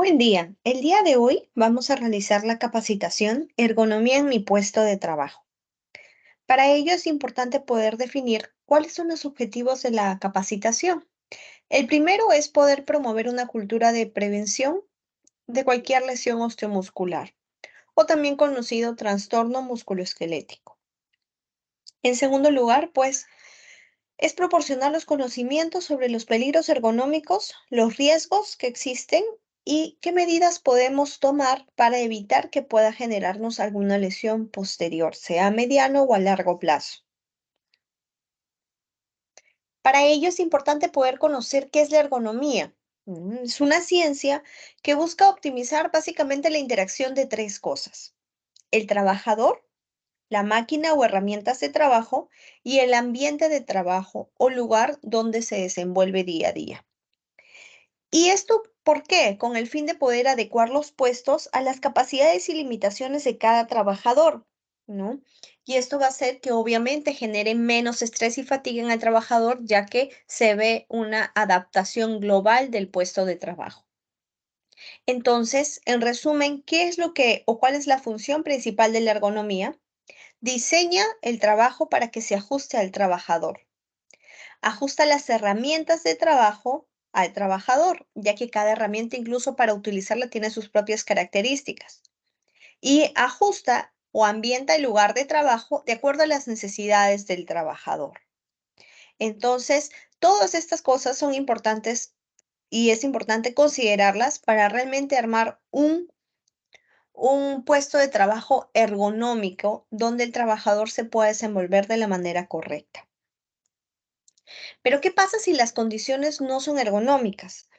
Buen día. El día de hoy vamos a realizar la capacitación Ergonomía en mi puesto de trabajo. Para ello es importante poder definir cuáles son los objetivos de la capacitación. El primero es poder promover una cultura de prevención de cualquier lesión osteomuscular o también conocido trastorno musculoesquelético. En segundo lugar, pues, es proporcionar los conocimientos sobre los peligros ergonómicos, los riesgos que existen y qué medidas podemos tomar para evitar que pueda generarnos alguna lesión posterior, sea a mediano o a largo plazo. Para ello es importante poder conocer qué es la ergonomía. Es una ciencia que busca optimizar básicamente la interacción de tres cosas: el trabajador, la máquina o herramientas de trabajo y el ambiente de trabajo o lugar donde se desenvuelve día a día. ¿Y esto por qué? Con el fin de poder adecuar los puestos a las capacidades y limitaciones de cada trabajador, ¿no? Y esto va a hacer que obviamente genere menos estrés y fatiga en el trabajador, ya que se ve una adaptación global del puesto de trabajo. Entonces, en resumen, ¿qué es lo que o cuál es la función principal de la ergonomía? Diseña el trabajo para que se ajuste al trabajador. Ajusta las herramientas de trabajo al trabajador, ya que cada herramienta, incluso para utilizarla, tiene sus propias características. Y ajusta o ambienta el lugar de trabajo de acuerdo a las necesidades del trabajador. Entonces, todas estas cosas son importantes y es importante considerarlas para realmente armar un puesto de trabajo ergonómico donde el trabajador se pueda desenvolver de la manera correcta. Pero, ¿qué pasa si las condiciones no son ergonómicas?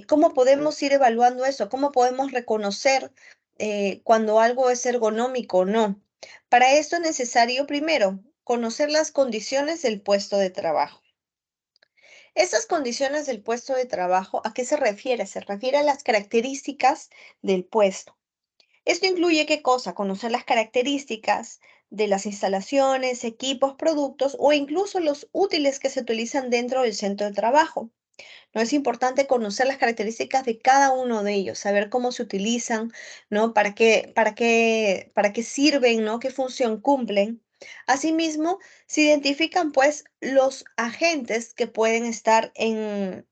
¿Cómo podemos ir evaluando eso? ¿Cómo podemos reconocer cuando algo es ergonómico o no? Para esto es necesario, primero, conocer las condiciones del puesto de trabajo. Estas condiciones del puesto de trabajo, ¿a qué se refiere? Se refiere a las características del puesto. Esto incluye qué cosa: conocer las características de las instalaciones, equipos, productos o incluso los útiles que se utilizan dentro del centro de trabajo. No es importante conocer las características de cada uno de ellos, saber cómo se utilizan, ¿no? ¿Para qué sirven, ¿no? ¿Qué función cumplen? Asimismo, se identifican pues los agentes que pueden estar en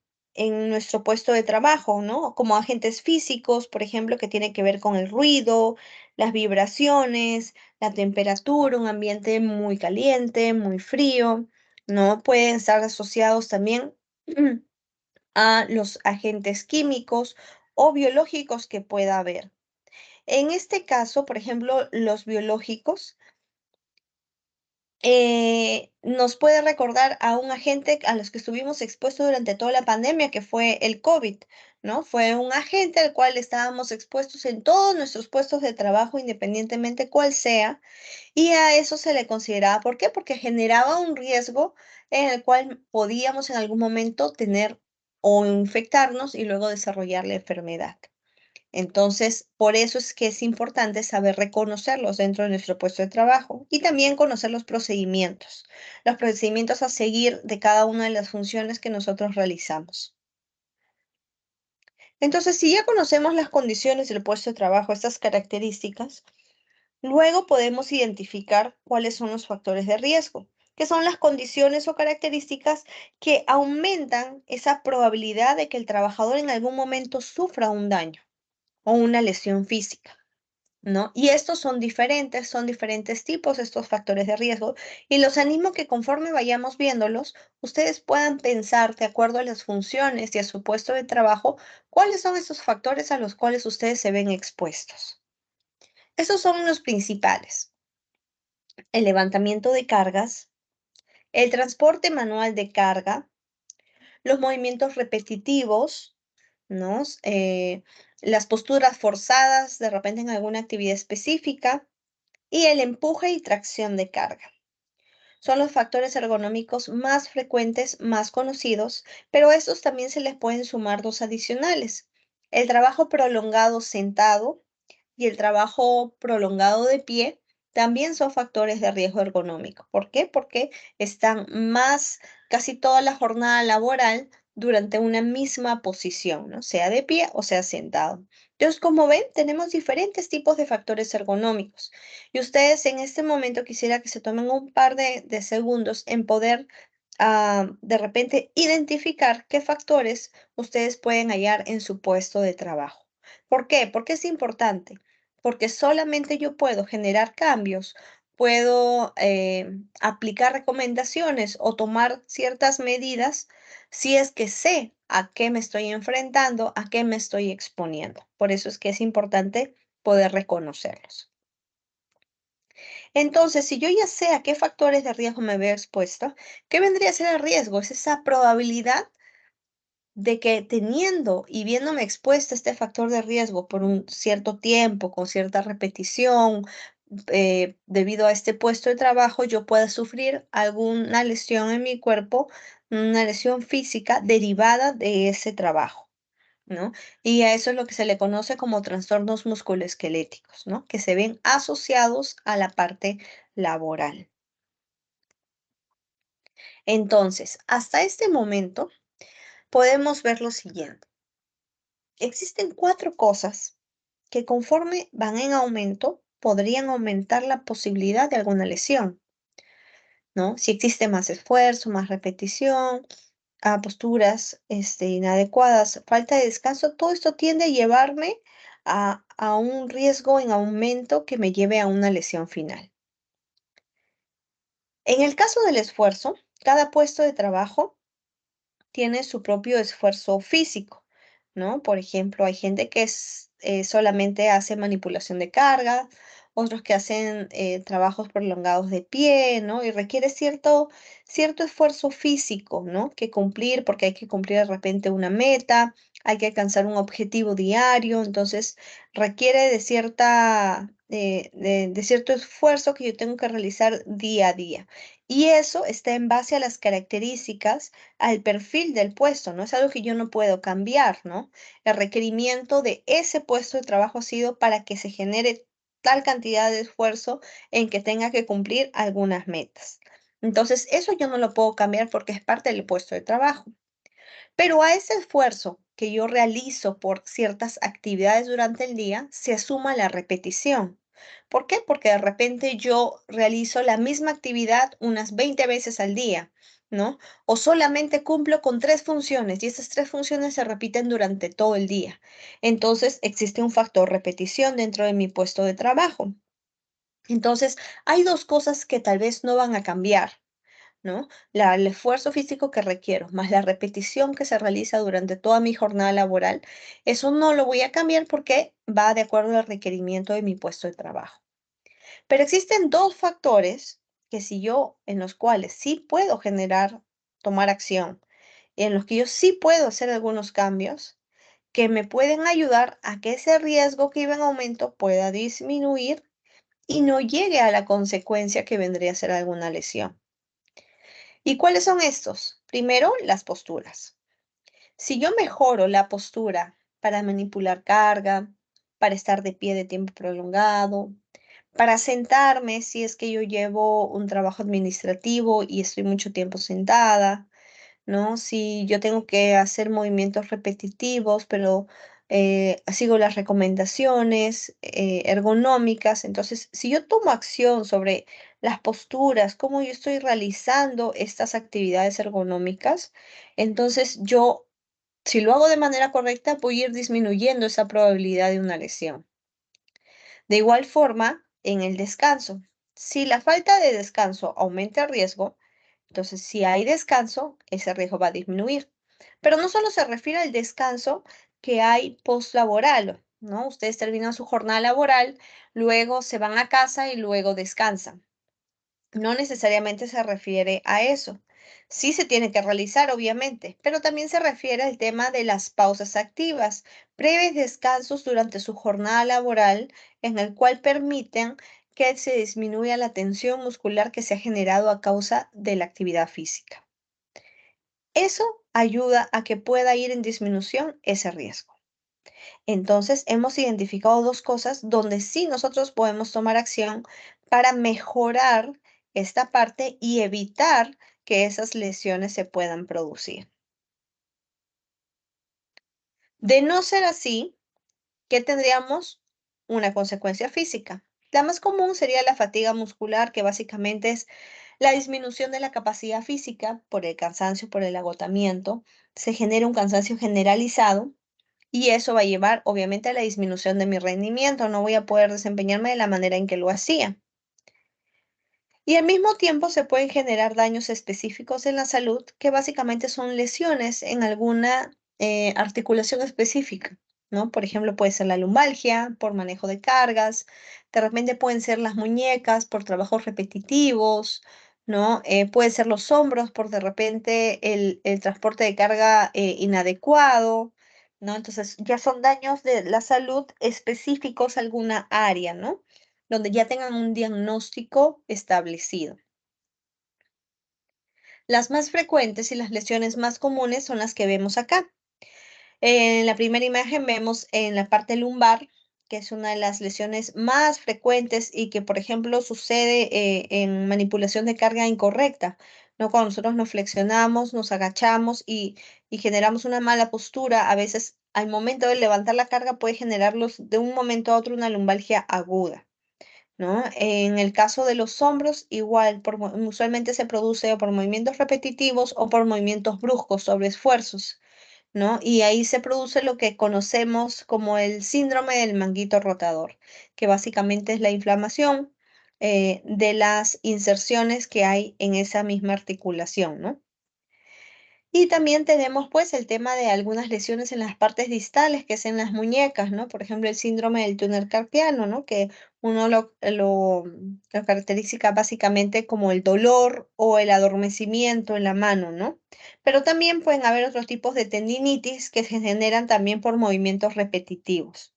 nuestro puesto de trabajo, ¿no? Como agentes físicos, por ejemplo, que tienen que ver con el ruido, las vibraciones, la temperatura, un ambiente muy caliente, muy frío, ¿no? Pueden estar asociados también a los agentes químicos o biológicos que pueda haber. En este caso, por ejemplo, los biológicos nos puede recordar a un agente a los que estuvimos expuestos durante toda la pandemia, que fue el COVID, ¿no? Fue un agente al cual estábamos expuestos en todos nuestros puestos de trabajo, independientemente cuál sea, y a eso se le consideraba. ¿Por qué? Porque generaba un riesgo en el cual podíamos en algún momento tener o infectarnos y luego desarrollar la enfermedad. Entonces, por eso es que es importante saber reconocerlos dentro de nuestro puesto de trabajo y también conocer los procedimientos a seguir de cada una de las funciones que nosotros realizamos. Entonces, si ya conocemos las condiciones del puesto de trabajo, estas características, luego podemos identificar cuáles son los factores de riesgo, que son las condiciones o características que aumentan esa probabilidad de que el trabajador en algún momento sufra un daño o una lesión física, ¿no? Y estos son diferentes tipos, estos factores de riesgo, y los animo que conforme vayamos viéndolos, ustedes puedan pensar de acuerdo a las funciones y a su puesto de trabajo, cuáles son esos factores a los cuales ustedes se ven expuestos. Esos son los principales: el levantamiento de cargas, el transporte manual de carga, los movimientos repetitivos, ¿no? Las posturas forzadas de repente en alguna actividad específica y el empuje y tracción de carga. Son los factores ergonómicos más frecuentes, más conocidos, pero a estos también se les pueden sumar dos adicionales: el trabajo prolongado sentado y el trabajo prolongado de pie. También son factores de riesgo ergonómico. ¿Por qué? Porque están casi toda la jornada laboral durante una misma posición, ¿no? Sea de pie o sea sentado. Entonces, como ven, tenemos diferentes tipos de factores ergonómicos. Y ustedes en este momento quisiera que se tomen un par de segundos en poder de repente identificar qué factores ustedes pueden hallar en su puesto de trabajo. ¿Por qué? Porque es importante. Porque solamente yo puedo generar cambios, puedo aplicar recomendaciones o tomar ciertas medidas si es que sé a qué me estoy enfrentando, a qué me estoy exponiendo. Por eso es que es importante poder reconocerlos. Entonces, si yo ya sé a qué factores de riesgo me veo expuesto, ¿qué vendría a ser el riesgo? Es esa probabilidad de que teniendo y viéndome expuesta a este factor de riesgo por un cierto tiempo, con cierta repetición, debido a este puesto de trabajo, yo pueda sufrir alguna lesión en mi cuerpo, una lesión física derivada de ese trabajo, ¿no? Y a eso es lo que se le conoce como trastornos musculoesqueléticos, ¿no? Que se ven asociados a la parte laboral. Entonces, hasta este momento podemos ver lo siguiente. Existen cuatro cosas que conforme van en aumento podrían aumentar la posibilidad de alguna lesión, ¿no? Si existe más esfuerzo, más repetición, posturas inadecuadas, falta de descanso, todo esto tiende a llevarme a un riesgo en aumento que me lleve a una lesión final. En el caso del esfuerzo, cada puesto de trabajo tiene su propio esfuerzo físico, ¿no? Por ejemplo, hay gente que solamente hace manipulación de carga, otros que hacen trabajos prolongados de pie, ¿no? Y requiere cierto esfuerzo físico, ¿no? Que cumplir, porque hay que cumplir de repente una meta, hay que alcanzar un objetivo diario, entonces requiere de cierto esfuerzo que yo tengo que realizar día a día. Y eso está en base a las características al perfil del puesto, ¿no? Es algo que yo no puedo cambiar, ¿no? El requerimiento de ese puesto de trabajo ha sido para que se genere tal cantidad de esfuerzo en que tenga que cumplir algunas metas. Entonces, eso yo no lo puedo cambiar porque es parte del puesto de trabajo. Pero a ese esfuerzo que yo realizo por ciertas actividades durante el día, se suma la repetición. ¿Por qué? Porque de repente yo realizo la misma actividad unas 20 veces al día, ¿no? O solamente cumplo con tres funciones y esas tres funciones se repiten durante todo el día. Entonces existe un factor repetición dentro de mi puesto de trabajo. Entonces, hay dos cosas que tal vez no van a cambiar, ¿no? El esfuerzo físico que requiero, más la repetición que se realiza durante toda mi jornada laboral, eso no lo voy a cambiar porque va de acuerdo al requerimiento de mi puesto de trabajo. Pero existen dos factores en los cuales sí puedo tomar acción, y en los que yo sí puedo hacer algunos cambios que me pueden ayudar a que ese riesgo que iba en aumento pueda disminuir y no llegue a la consecuencia que vendría a ser alguna lesión. ¿Y cuáles son estos? Primero, las posturas. Si yo mejoro la postura para manipular carga, para estar de pie de tiempo prolongado, para sentarme si es que yo llevo un trabajo administrativo y estoy mucho tiempo sentada, ¿no? Si yo tengo que hacer movimientos repetitivos, pero sigo las recomendaciones ergonómicas, entonces si yo tomo acción sobre las posturas, cómo yo estoy realizando estas actividades ergonómicas, entonces si lo hago de manera correcta, voy a ir disminuyendo esa probabilidad de una lesión. De igual forma, en el descanso, si la falta de descanso aumenta el riesgo, entonces, si hay descanso, ese riesgo va a disminuir. Pero no solo se refiere al descanso que hay postlaboral, ¿no? Ustedes terminan su jornada laboral, luego se van a casa y luego descansan. No necesariamente se refiere a eso. Sí se tiene que realizar, obviamente, pero también se refiere al tema de las pausas activas, breves descansos durante su jornada laboral en el cual permiten que se disminuya la tensión muscular que se ha generado a causa de la actividad física. Eso ayuda a que pueda ir en disminución ese riesgo. Entonces, hemos identificado dos cosas donde sí nosotros podemos tomar acción para mejorar esta parte y evitar que esas lesiones se puedan producir. De no ser así, ¿qué tendríamos? Una consecuencia física. La más común sería la fatiga muscular, que básicamente es la disminución de la capacidad física por el cansancio, por el agotamiento. Se genera un cansancio generalizado y eso va a llevar obviamente a la disminución de mi rendimiento. No voy a poder desempeñarme de la manera en que lo hacía. Y al mismo tiempo se pueden generar daños específicos en la salud, que básicamente son lesiones en alguna articulación específica, ¿no? Por ejemplo, puede ser la lumbalgia por manejo de cargas, de repente pueden ser las muñecas por trabajos repetitivos, ¿no? Puede ser los hombros por de repente el transporte de carga inadecuado, ¿no? Entonces ya son daños de la salud específicos a alguna área, ¿no? Donde ya tengan un diagnóstico establecido. Las más frecuentes y las lesiones más comunes son las que vemos acá. En la primera imagen vemos en la parte lumbar, que es una de las lesiones más frecuentes y que, por ejemplo, sucede en manipulación de carga incorrecta, ¿no? Cuando nosotros nos flexionamos, nos agachamos y generamos una mala postura, a veces al momento de levantar la carga puede generarlos de un momento a otro una lumbalgia aguda. ¿No? En el caso de los hombros, igual, usualmente se produce o por movimientos repetitivos o por movimientos bruscos sobre esfuerzos, ¿no? Y ahí se produce lo que conocemos como el síndrome del manguito rotador, que básicamente es la inflamación de las inserciones que hay en esa misma articulación, ¿no? Y también tenemos pues el tema de algunas lesiones en las partes distales, que es en las muñecas, ¿no? Por ejemplo, el síndrome del túnel carpiano, ¿no? Que uno lo caracteriza básicamente como el dolor o el adormecimiento en la mano, ¿no? Pero también pueden haber otros tipos de tendinitis que se generan también por movimientos repetitivos.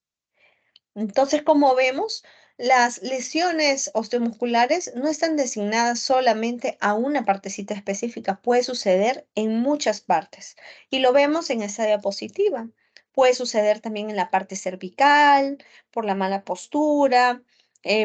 Entonces, como vemos, las lesiones osteomusculares no están designadas solamente a una partecita específica, puede suceder en muchas partes. Y lo vemos en esa diapositiva. Puede suceder también en la parte cervical, por la mala postura,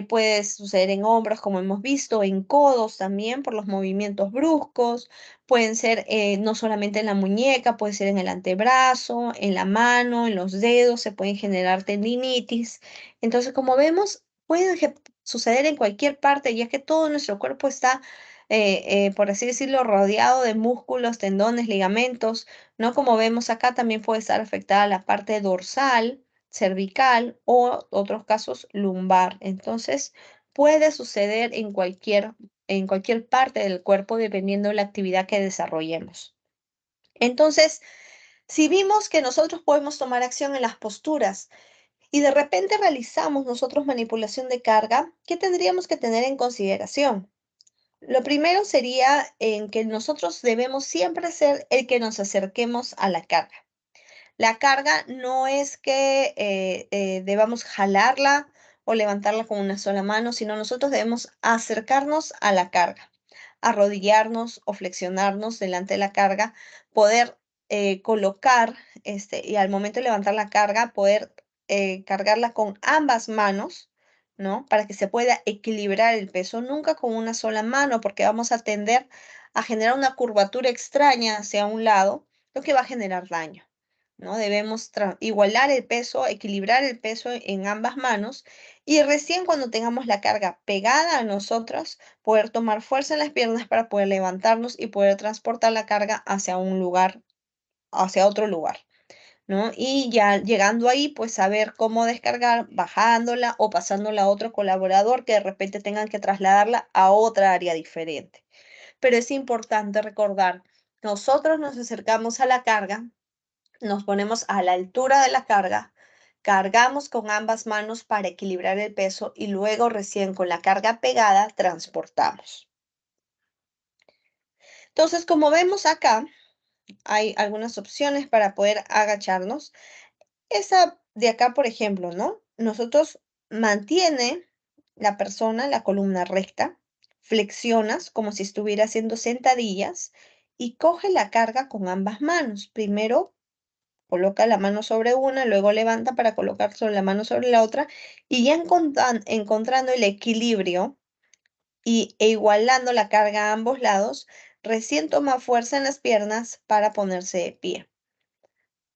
puede suceder en hombros, como hemos visto, en codos también, por los movimientos bruscos, pueden ser no solamente en la muñeca, puede ser en el antebrazo, en la mano, en los dedos, se pueden generar tendinitis. Entonces, como vemos, puede suceder en cualquier parte, ya que todo nuestro cuerpo está, por así decirlo, rodeado de músculos, tendones, ligamentos, ¿no? Como vemos acá, también puede estar afectada la parte dorsal, cervical o otros casos lumbar. Entonces, puede suceder en cualquier parte del cuerpo dependiendo de la actividad que desarrollemos. Entonces, si vimos que nosotros podemos tomar acción en las posturas, y de repente realizamos nosotros manipulación de carga, ¿qué tendríamos que tener en consideración? Lo primero sería en que nosotros debemos siempre ser el que nos acerquemos a la carga. La carga no es que debamos jalarla o levantarla con una sola mano, sino nosotros debemos acercarnos a la carga, arrodillarnos o flexionarnos delante de la carga, poder colocar, y al momento de levantar la carga, poder cargarla con ambas manos, ¿no? Para que se pueda equilibrar el peso, nunca con una sola mano, porque vamos a tender a generar una curvatura extraña hacia un lado, lo que va a generar daño. ¿No? Debemos igualar el peso, equilibrar el peso en ambas manos y recién cuando tengamos la carga pegada a nosotros, poder tomar fuerza en las piernas para poder levantarnos y poder transportar la carga hacia un lugar, hacia otro lugar, ¿no? Y ya llegando ahí, pues saber cómo descargar, bajándola o pasándola a otro colaborador que de repente tengan que trasladarla a otra área diferente. Pero es importante recordar, nosotros nos acercamos a la carga, nos ponemos a la altura de la carga, cargamos con ambas manos para equilibrar el peso y luego recién con la carga pegada transportamos. Entonces, como vemos acá, hay algunas opciones para poder agacharnos. Esa de acá, por ejemplo, ¿no? Nosotros mantiene la persona la columna recta, flexionas como si estuviera haciendo sentadillas y coge la carga con ambas manos. Primero coloca la mano sobre una, luego levanta para colocar sobre la mano sobre la otra y ya encontrando el equilibrio e igualando la carga a ambos lados, recién toma fuerza en las piernas para ponerse de pie.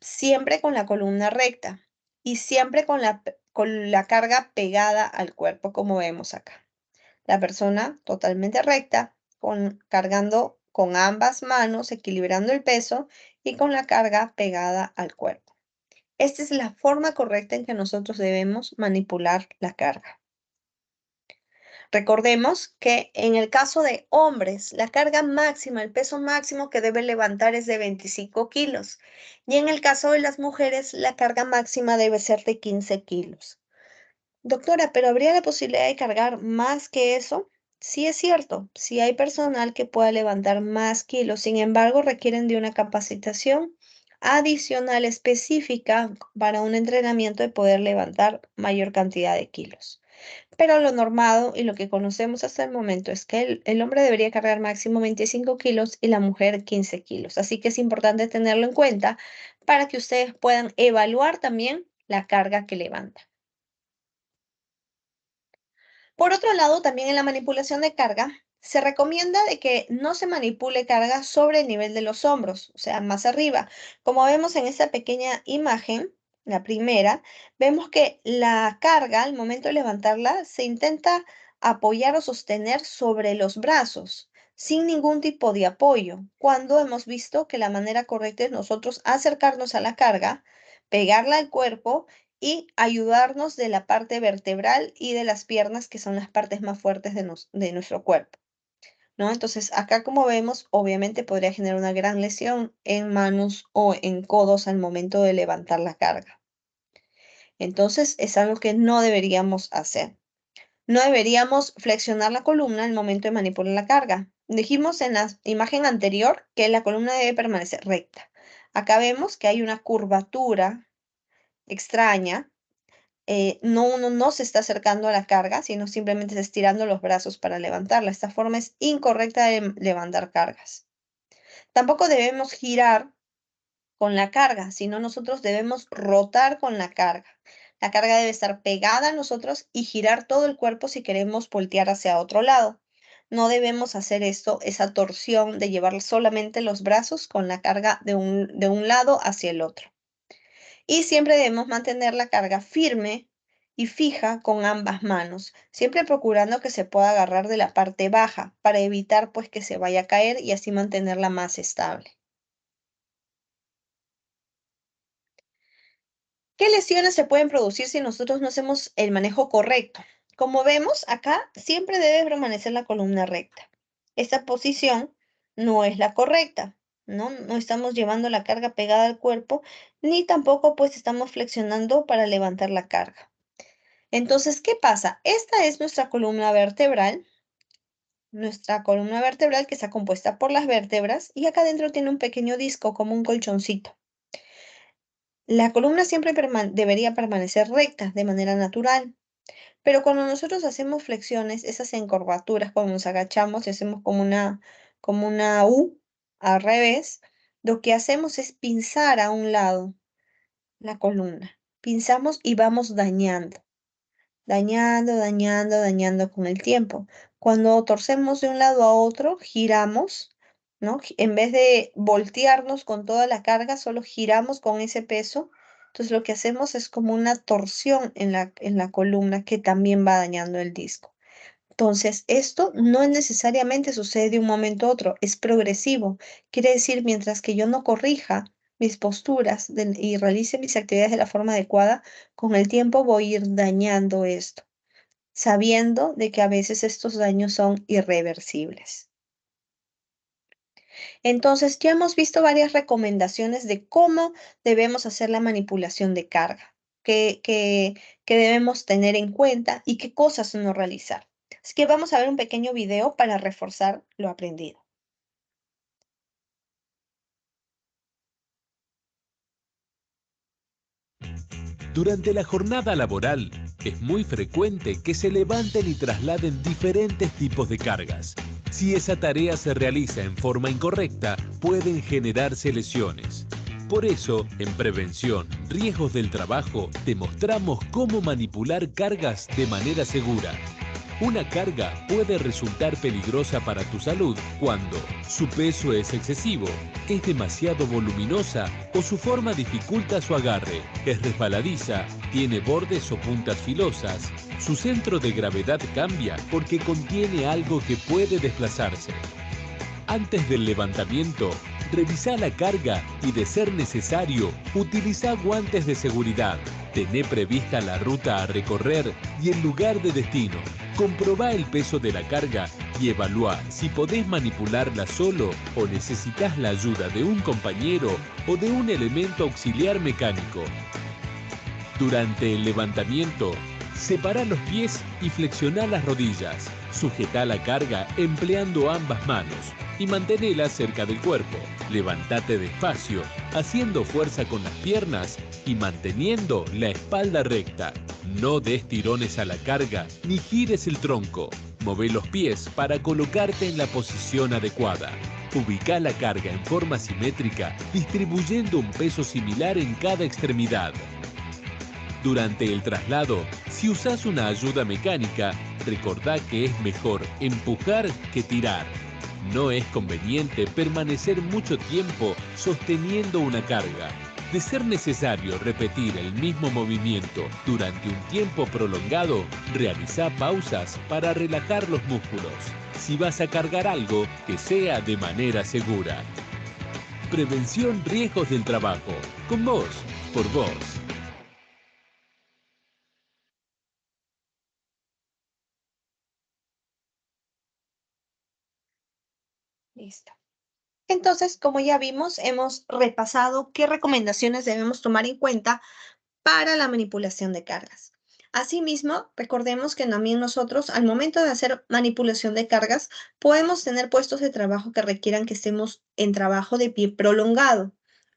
siempre con la columna recta y siempre con la carga pegada al cuerpo, como vemos acá. La persona totalmente recta, cargando con ambas manos, equilibrando el peso y con la carga pegada al cuerpo. Esta es la forma correcta en que nosotros debemos manipular la carga. Recordemos que en el caso de hombres, la carga máxima, el peso máximo que debe levantar es de 25 kilos. Y en el caso de las mujeres, la carga máxima debe ser de 15 kilos. Doctora, ¿pero habría la posibilidad de cargar más que eso? Sí es cierto, sí hay personal que pueda levantar más kilos, sin embargo requieren de una capacitación adicional específica para un entrenamiento de poder levantar mayor cantidad de kilos. Pero lo normado y lo que conocemos hasta el momento es que el hombre debería cargar máximo 25 kilos y la mujer 15 kilos. Así que es importante tenerlo en cuenta para que ustedes puedan evaluar también la carga que levanta. Por otro lado, también en la manipulación de carga, se recomienda de que no se manipule carga sobre el nivel de los hombros, o sea, más arriba. Como vemos en esta pequeña imagen, la primera, vemos que la carga, al momento de levantarla, se intenta apoyar o sostener sobre los brazos, sin ningún tipo de apoyo, cuando hemos visto que la manera correcta es nosotros acercarnos a la carga, pegarla al cuerpo y ayudarnos de la parte vertebral y de las piernas, que son las partes más fuertes de nuestro cuerpo, ¿no? Entonces, acá como vemos, obviamente podría generar una gran lesión en manos o en codos al momento de levantar la carga. Entonces, es algo que no deberíamos hacer. No deberíamos flexionar la columna al momento de manipular la carga. Dijimos en la imagen anterior que la columna debe permanecer recta. Acá vemos que hay una curvatura extraña. Uno no se está acercando a la carga, sino simplemente está estirando los brazos para levantarla. Esta forma es incorrecta de levantar cargas. Tampoco debemos girar con la carga, sino nosotros debemos rotar con la carga. La carga debe estar pegada a nosotros y girar todo el cuerpo si queremos voltear hacia otro lado. No debemos hacer esto, esa torsión de llevar solamente los brazos con la carga de un lado hacia el otro. Y siempre debemos mantener la carga firme y fija con ambas manos, siempre procurando que se pueda agarrar de la parte baja para evitar pues que se vaya a caer y así mantenerla más estable. ¿Qué lesiones se pueden producir si nosotros no hacemos el manejo correcto? Como vemos acá, siempre debe permanecer la columna recta. Esta posición no es la correcta, ¿no? No estamos llevando la carga pegada al cuerpo, ni tampoco pues estamos flexionando para levantar la carga. Entonces, ¿qué pasa? Esta es nuestra columna vertebral que está compuesta por las vértebras y acá adentro tiene un pequeño disco como un colchoncito. La columna siempre debería permanecer recta de manera natural, pero cuando nosotros hacemos flexiones, esas encorvaturas, cuando nos agachamos y hacemos como una U al revés, lo que hacemos es pinzar a un lado la columna. Pinzamos y vamos dañando con el tiempo. Cuando torcemos de un lado a otro, giramos, ¿no? En vez de voltearnos con toda la carga, solo giramos con ese peso. Entonces lo que hacemos es como una torsión en la columna que también va dañando el disco. Entonces, esto no es necesariamente sucede de un momento a otro, es progresivo. Quiere decir, mientras que yo no corrija mis posturas y realice mis actividades de la forma adecuada, con el tiempo voy a ir dañando esto, sabiendo de que a veces estos daños son irreversibles. Entonces, ya hemos visto varias recomendaciones de cómo debemos hacer la manipulación de carga, que debemos tener en cuenta y qué cosas no realizar. Así que vamos a ver un pequeño video para reforzar lo aprendido. Durante la jornada laboral, es muy frecuente que se levanten y trasladen diferentes tipos de cargas. Si esa tarea se realiza en forma incorrecta, pueden generarse lesiones. Por eso, en Prevención, Riesgos del Trabajo, te mostramos cómo manipular cargas de manera segura. Una carga puede resultar peligrosa para tu salud cuando su peso es excesivo, es demasiado voluminosa o su forma dificulta su agarre, es resbaladiza, tiene bordes o puntas filosas, su centro de gravedad cambia porque contiene algo que puede desplazarse. Antes del levantamiento, revisa la carga y, de ser necesario, utiliza guantes de seguridad. Tené prevista la ruta a recorrer y el lugar de destino. Comprobá el peso de la carga y evalúa si podés manipularla solo o necesitas la ayuda de un compañero o de un elemento auxiliar mecánico. Durante el levantamiento, separa los pies y flexiona las rodillas. Sujeta la carga empleando ambas manos y manténela cerca del cuerpo. Levantate despacio, haciendo fuerza con las piernas y manteniendo la espalda recta. No des tirones a la carga ni gires el tronco. Move los pies para colocarte en la posición adecuada. Ubica la carga en forma simétrica, distribuyendo un peso similar en cada extremidad. Durante el traslado, si usas una ayuda mecánica, recordá que es mejor empujar que tirar. No es conveniente permanecer mucho tiempo sosteniendo una carga. De ser necesario repetir el mismo movimiento durante un tiempo prolongado, realiza pausas para relajar los músculos. Si vas a cargar algo, que sea de manera segura. Prevención riesgos del trabajo. Con vos, por vos. Listo. Entonces, como ya vimos, hemos repasado qué recomendaciones debemos tomar en cuenta para la manipulación de cargas. Asimismo, recordemos que también nosotros, al momento de hacer manipulación de cargas, podemos tener puestos de trabajo que requieran que estemos en trabajo de pie prolongado,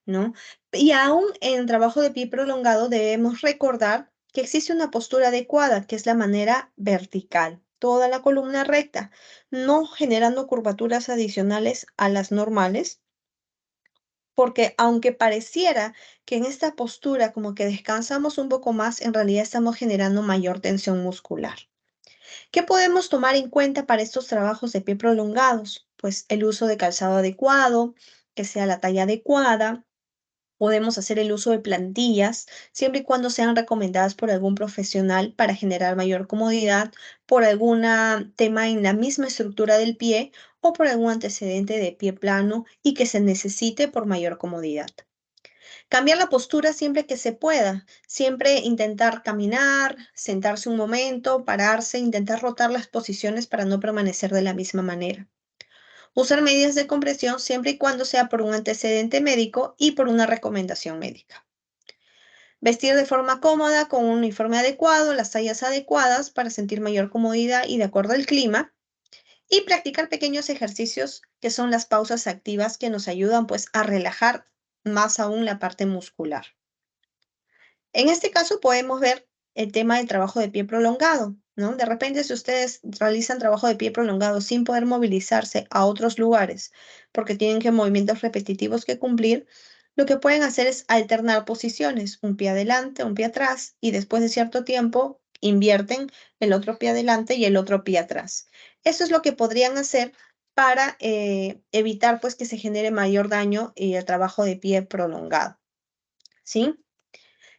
¿no? Y aún en trabajo de pie prolongado debemos recordar que existe una postura adecuada, que es la manera vertical, toda la columna recta, no generando curvaturas adicionales a las normales, porque aunque pareciera que en esta postura como que descansamos un poco más, en realidad estamos generando mayor tensión muscular. ¿Qué podemos tomar en cuenta para estos trabajos de pie prolongados? Pues el uso de calzado adecuado, que sea la talla adecuada. Podemos hacer el uso de plantillas siempre y cuando sean recomendadas por algún profesional para generar mayor comodidad, por algún tema en la misma estructura del pie o por algún antecedente de pie plano y que se necesite por mayor comodidad. Cambiar la postura siempre que se pueda, siempre intentar caminar, sentarse un momento, pararse, intentar rotar las posiciones para no permanecer de la misma manera. Usar medidas de compresión siempre y cuando sea por un antecedente médico y por una recomendación médica. Vestir de forma cómoda con un uniforme adecuado, las tallas adecuadas para sentir mayor comodidad y de acuerdo al clima. Y practicar pequeños ejercicios que son las pausas activas que nos ayudan pues a relajar más aún la parte muscular. En este caso podemos ver el tema del trabajo de pie prolongado, ¿no? De repente, si ustedes realizan trabajo de pie prolongado sin poder movilizarse a otros lugares porque tienen que movimientos repetitivos que cumplir, lo que pueden hacer es alternar posiciones, un pie adelante, un pie atrás, y después de cierto tiempo invierten el otro pie adelante y el otro pie atrás. Eso es lo que podrían hacer para evitar pues que se genere mayor daño y el trabajo de pie prolongado, ¿sí?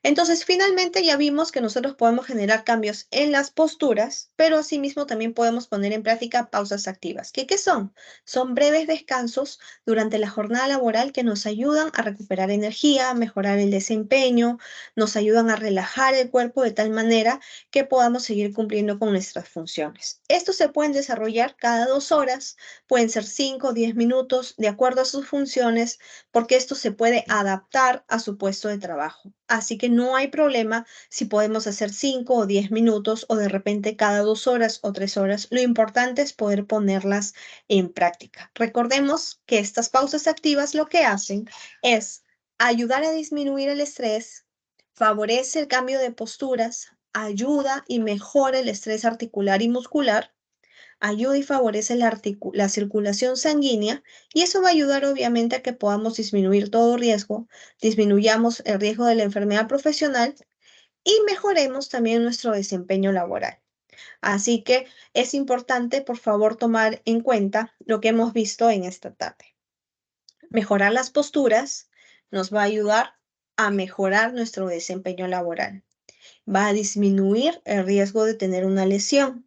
Entonces, finalmente ya vimos que nosotros podemos generar cambios en las posturas, pero asimismo también podemos poner en práctica pausas activas. ¿Qué son? Son breves descansos durante la jornada laboral que nos ayudan a recuperar energía, a mejorar el desempeño, nos ayudan a relajar el cuerpo de tal manera que podamos seguir cumpliendo con nuestras funciones. Estos se pueden desarrollar cada 2 horas, pueden ser 5 o 10 minutos, de acuerdo a sus funciones, porque esto se puede adaptar a su puesto de trabajo. Así que no hay problema si podemos hacer 5 o 10 minutos o de repente cada 2 horas o 3 horas. Lo importante es poder ponerlas en práctica. Recordemos que estas pausas activas lo que hacen es ayudar a disminuir el estrés, favorece el cambio de posturas, ayuda y mejora el estrés articular y muscular, ayuda y favorece la circulación sanguínea y eso va a ayudar obviamente a que podamos disminuir todo riesgo, disminuyamos el riesgo de la enfermedad profesional y mejoremos también nuestro desempeño laboral. Así que es importante, por favor, tomar en cuenta lo que hemos visto en esta tarde. Mejorar las posturas nos va a ayudar a mejorar nuestro desempeño laboral. Va a disminuir el riesgo de tener una lesión.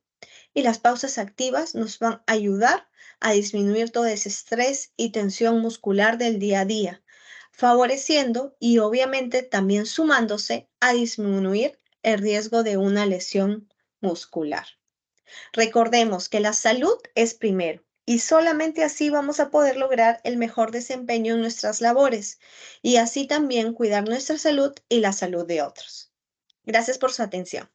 Y las pausas activas nos van a ayudar a disminuir todo ese estrés y tensión muscular del día a día, favoreciendo y obviamente también sumándose a disminuir el riesgo de una lesión muscular. Recordemos que la salud es primero y solamente así vamos a poder lograr el mejor desempeño en nuestras labores y así también cuidar nuestra salud y la salud de otros. Gracias por su atención.